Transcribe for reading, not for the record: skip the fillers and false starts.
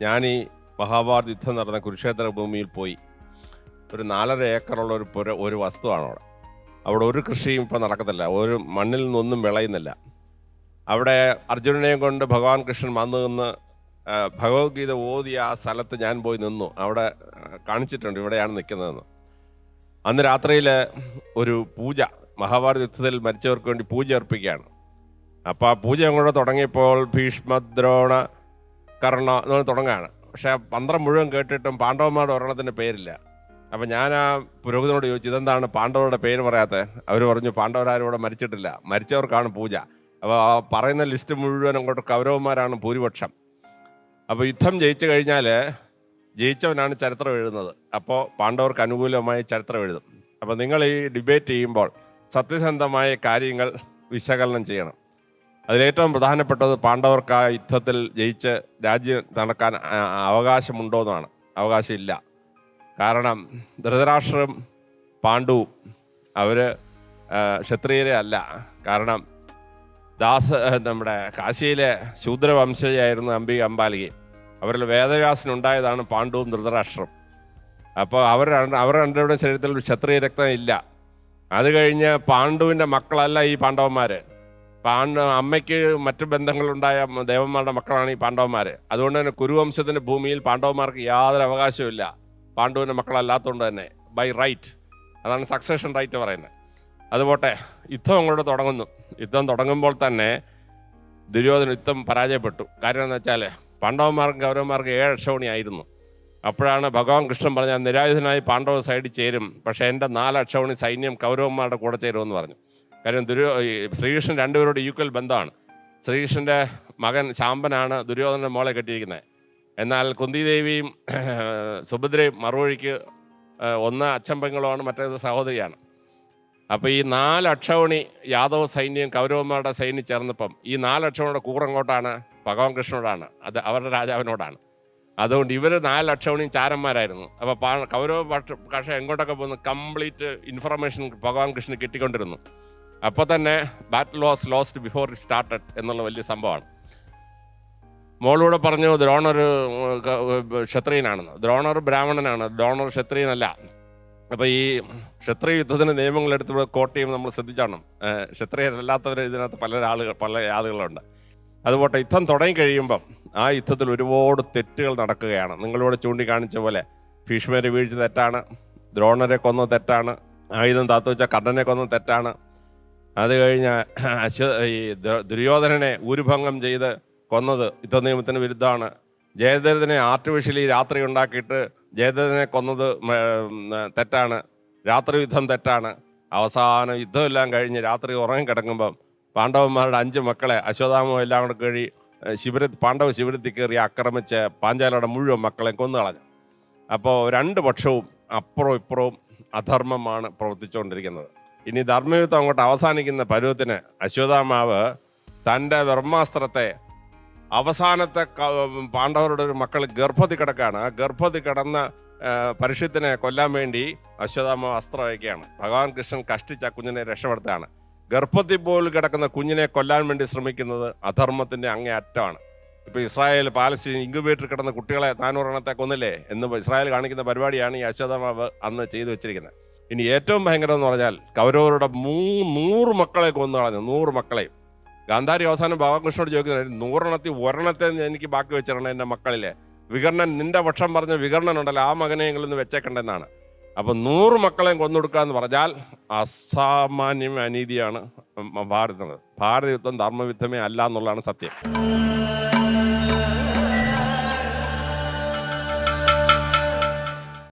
ഞാൻ ഈ മഹാഭാരത യുദ്ധം നടന്ന കുരുക്ഷേത്ര ഭൂമിയിൽ പോയി. ഒരു 4.5 ഏക്കറുള്ള ഒരു വസ്തുവാണ് അവിടെ. അവിടെ ഒരു കൃഷിയും ഇപ്പം നടക്കത്തില്ല, ഒരു മണ്ണിൽ നിന്നൊന്നും വിളയുന്നില്ല. അവിടെ അർജുനനെയും കൊണ്ട് ഭഗവാൻ കൃഷ്ണൻ വന്നു നിന്ന് ഭഗവത്ഗീത ഓതിയ ആ സ്ഥലത്ത് ഞാൻ പോയി നിന്നു. അവിടെ കാണിച്ചിട്ടുണ്ട് ഇവിടെയാണ് നിൽക്കുന്നതെന്ന്. അന്ന് രാത്രിയിൽ ഒരു പൂജ, മഹാഭാരത യുദ്ധത്തിൽ മരിച്ചവർക്ക് വേണ്ടി പൂജ അർപ്പിക്കുകയാണ്. അപ്പോൾ ആ പൂജ അങ്ങോട്ട് തുടങ്ങിയപ്പോൾ ഭീഷ്മദ്രോണ കർണ എന്ന് തുടങ്ങുകയാണ്. പക്ഷേ മന്ത്രം മുഴുവൻ കേട്ടിട്ടും പാണ്ഡവന്മാരുടെ ഒരെണ്ണത്തിൻ്റെ പേരില്ല. അപ്പം ഞാൻ ആ പുരോഹിതനോട് ചോദിച്ചു, ഇതെന്താണ് പാണ്ഡവരുടെ പേര് പറയാത്തത്? അവർ പറഞ്ഞു, പാണ്ഡവരാരും ഇവിടെ മരിച്ചിട്ടില്ല, മരിച്ചവർക്കാണ് പൂജ. അപ്പോൾ ആ പറയുന്ന ലിസ്റ്റ് മുഴുവൻ അങ്ങോട്ട് കൗരവന്മാരാണ് ഭൂരിപക്ഷം. അപ്പോൾ യുദ്ധം ജയിച്ചു കഴിഞ്ഞാൽ ജയിച്ചവനാണ് ചരിത്രം എഴുതുന്നത്. അപ്പോൾ പാണ്ഡവർക്ക് അനുകൂലമായി ചരിത്രം എഴുതും. അപ്പോൾ നിങ്ങൾ ഈ ഡിബേറ്റ് ചെയ്യുമ്പോൾ സത്യസന്ധമായ കാര്യങ്ങൾ വിശകലനം ചെയ്യണം. അതിലേറ്റവും പ്രധാനപ്പെട്ടത് പാണ്ഡവർക്ക് ആ യുദ്ധത്തിൽ ജയിച്ച് രാജ്യം നടക്കാൻ അവകാശമുണ്ടോയെന്നാണ്. അവകാശമില്ല. കാരണം ധൃതരാഷ്ട്രവും പാണ്ഡുവും അവർ ക്ഷത്രിയരെ അല്ല. കാരണം നമ്മുടെ കാശിയിലെ ശൂദ്രവംശജയായിരുന്നു അംബാലികയും. അവരിൽ വേദവ്യാസനുണ്ടായതാണ് പാണ്ഡുവും ധൃതരാഷ്ട്രം. അപ്പോൾ അവർ രണ്ടുപേരുടെ ശരീരത്തിൽ ക്ഷത്രിയ രക്തം ഇല്ല. അത് കഴിഞ്ഞ് പാണ്ഡുവിൻ്റെ മക്കളല്ല ഈ പാണ്ഡവന്മാർ. അമ്മയ്ക്ക് മറ്റു ബന്ധങ്ങളുണ്ടായ ദേവന്മാരുടെ മക്കളാണ് ഈ പാണ്ഡവന്മാർ. അതുകൊണ്ട് തന്നെ കുരുവംശത്തിൻ്റെ ഭൂമിയിൽ പാണ്ഡവന്മാർക്ക് യാതൊരു അവകാശവും ഇല്ല, പാണ്ഡുവിൻ്റെ മക്കളല്ലാത്തതുകൊണ്ട് തന്നെ, ബൈ റൈറ്റ്. അതാണ് സക്സഷൻ റൈറ്റ് പറയുന്നത്. അതുപോട്ടെ, യുദ്ധം അങ്ങോട്ട് തുടങ്ങുന്നു. യുദ്ധം തുടങ്ങുമ്പോൾ തന്നെ ദുര്യോധന യുദ്ധം പരാജയപ്പെട്ടു. കാര്യം എന്ന് വെച്ചാൽ പാണ്ഡവന്മാർക്കും കൗരവന്മാർക്കും 7 അക്ഷൗണി. അപ്പോഴാണ് ഭഗവാൻ കൃഷ്ണൻ പറഞ്ഞാൽ, നിരായുധനായി പാണ്ഡവ സൈഡിൽ ചേരും, പക്ഷേ എൻ്റെ 4 അക്ഷൗണി സൈന്യം കൗരവന്മാരുടെ കൂടെ ചേരുമെന്ന് പറഞ്ഞു. കാര്യം ശ്രീകൃഷ്ണൻ രണ്ടുപേരോട് ഈക്വൽ ബന്ധമാണ്. ശ്രീകൃഷ്ണൻ്റെ മകൻ ശാമ്പനാണ് ദുര്യോധനൻ്റെ മോളെ കെട്ടിയിരിക്കുന്നത്. എന്നാൽ കുന്തിദേവിയും സുഭദ്രയും മറുവഴിക്ക് ഒന്ന് അച്ഛൻ പെങ്ങളുമാണ്, മറ്റേത് സഹോദരിയാണ്. അപ്പോൾ ഈ 4 അക്ഷൗണി യാദവ സൈന്യം കൗരവന്മാരുടെ സൈന്യം ചേർന്നപ്പം ഈ 4 അക്ഷൗണിയുടെ കൂറങ്ങോട്ടാണ്, ഭഗവാൻ കൃഷ്ണനോടാണ്, അത് അവരുടെ രാജാവിനോടാണ്. അതുകൊണ്ട് ഇവർ 4 അക്ഷൗണിയും ചാരന്മാരായിരുന്നു. അപ്പോൾ കൗരവ പക്ഷേ എങ്ങോട്ടൊക്കെ പോകുന്നു, കംപ്ലീറ്റ് ഇൻഫർമേഷൻ ഭഗവാൻ കൃഷ്ണന് കിട്ടിക്കൊണ്ടിരുന്നു. അപ്പോൾ തന്നെ battle was lost before it started എന്നുള്ള വലിയ സംഭവമാണ്. മോളൂടെ പറഞ്ഞു ദ്രോണർ ക്ഷത്രിയനാണെന്ന്. ദ്രോണർ ബ്രാഹ്മണനാണ്, ദ്രോണർ ക്ഷത്രിയനല്ല. അപ്പോൾ ഈ ക്ഷത്രിയ യുദ്ധത്തിന് നിയമങ്ങൾ എടുത്ത് കോട്ട് ചെയ്യുമ്പോൾ നമ്മൾ ശ്രദ്ധിച്ചാണ്. ക്ഷത്രിയരല്ലാത്തവർ ഇതിനകത്ത് പല ആളുകളുണ്ട്. അതുപോലെ യുദ്ധം തുടങ്ങിക്കഴിയുമ്പം ആ യുദ്ധത്തിൽ ഒരുപാട് തെറ്റുകൾ നടക്കുകയാണ്. നിങ്ങളിവിടെ ചൂണ്ടിക്കാണിച്ച പോലെ ഭീഷ്മരെ വീഴ്ച തെറ്റാണ്, ദ്രോണരെ കൊന്നത് തെറ്റാണ്, ആയുധം താത്തു വെച്ച കർണനെ കൊന്നത് തെറ്റാണ്. അത് കഴിഞ്ഞ് ഈ ദുര്യോധനനെ ഊരുഭംഗം ചെയ്ത് കൊന്നത് യുദ്ധ നിയമത്തിന് വിരുദ്ധമാണ്. ജയദ്രഥനെ ആർട്ടിഫിഷ്യലി രാത്രി ഉണ്ടാക്കിയിട്ട് ജയദ്രഥനെ കൊന്നത് തെറ്റാണ്. രാത്രി യുദ്ധം തെറ്റാണ്. അവസാനം യുദ്ധമെല്ലാം കഴിഞ്ഞ് രാത്രി ഉറങ്ങിക്കിടക്കുമ്പം പാണ്ഡവന്മാരുടെ 5 മക്കളെ അശ്വത്ഥാമം എല്ലാം കൂടെ കഴി പാണ്ഡവ ശിബിരത്തിൽ കയറി ആക്രമിച്ച് പാഞ്ചാലയുടെ മുഴുവൻ മക്കളെ കൊന്നു കളഞ്ഞു. അപ്പോൾ 2 പക്ഷവും അപ്പുറവും ഇപ്പുറവും അധർമ്മമാണ് പ്രവർത്തിച്ചുകൊണ്ടിരിക്കുന്നത്. ഇനി ധർമ്മയുദ്ധം അങ്ങോട്ട് അവസാനിക്കുന്ന പരുവത്തിന് അശ്വത്ഥാമാവ് തൻ്റെ ബ്രഹ്മാസ്ത്രത്തെ അവസാനത്തെ പാണ്ഡവരുടെ ഒരു മക്കൾ ഗർഭത്തിൽ കിടക്കുകയാണ്. ആ ഗർഭത്തിൽ കിടന്ന പരീക്ഷത്തിനെ കൊല്ലാൻ വേണ്ടി അശ്വത്ഥാമാവ് അസ്ത്രം വയ്ക്കുകയാണ്. ഭഗവാൻ കൃഷ്ണൻ കഷ്ടിച്ച കുഞ്ഞിനെ രക്ഷപ്പെടുത്തുകയാണ്. ഗർഭത്തിൽ പോലും കിടക്കുന്ന കുഞ്ഞിനെ കൊല്ലാൻ വേണ്ടി ശ്രമിക്കുന്നത് അധർമ്മത്തിൻ്റെ അങ്ങേ അറ്റമാണ്. ഇപ്പോൾ ഇസ്രായേൽ പാലസ്തീൻ ഇൻക്യുബേറ്ററിൽ കിടന്ന കുട്ടികളെ 400 എണ്ണത്തെ കൊന്നില്ലേ എന്ന് ഇസ്രായേൽ കാണിക്കുന്ന പരിപാടിയാണ് ഈ അശ്വത്ഥാമാവ് അന്ന് ചെയ്തു വെച്ചിരിക്കുന്നത്. ഇനി ഏറ്റവും ഭയങ്കരം എന്ന് പറഞ്ഞാൽ കൗരവരുടെ 100 മക്കളെ കൊന്നു കളഞ്ഞു. 100 മക്കളെയും. ഗാന്ധാരി അവസാനം ഭഗവാൻകൃഷ്ണനോട് ചോദിക്കുന്നത്, 100 എണ്ണത്തിൽ 1 എണ്ണത്തെ എനിക്ക് ബാക്കി വെച്ചിട്ടുണ്ട് എൻ്റെ മക്കളിലെ. വികർണൻ, നിന്റെ പക്ഷം പറഞ്ഞ വികർണൻ ഉണ്ടല്ലോ, ആ മകനെയെങ്കിലും ഒന്ന് വെച്ചേക്കണ്ടെന്നാണ്. അപ്പോൾ 100 മക്കളെയും കൊന്നൊടുക്കുക എന്ന് പറഞ്ഞാൽ അസാമാന്യം അനീതിയാണ് ഭാരത യുദ്ധം ധർമ്മയുദ്ധമേ അല്ല എന്നുള്ളതാണ് സത്യം.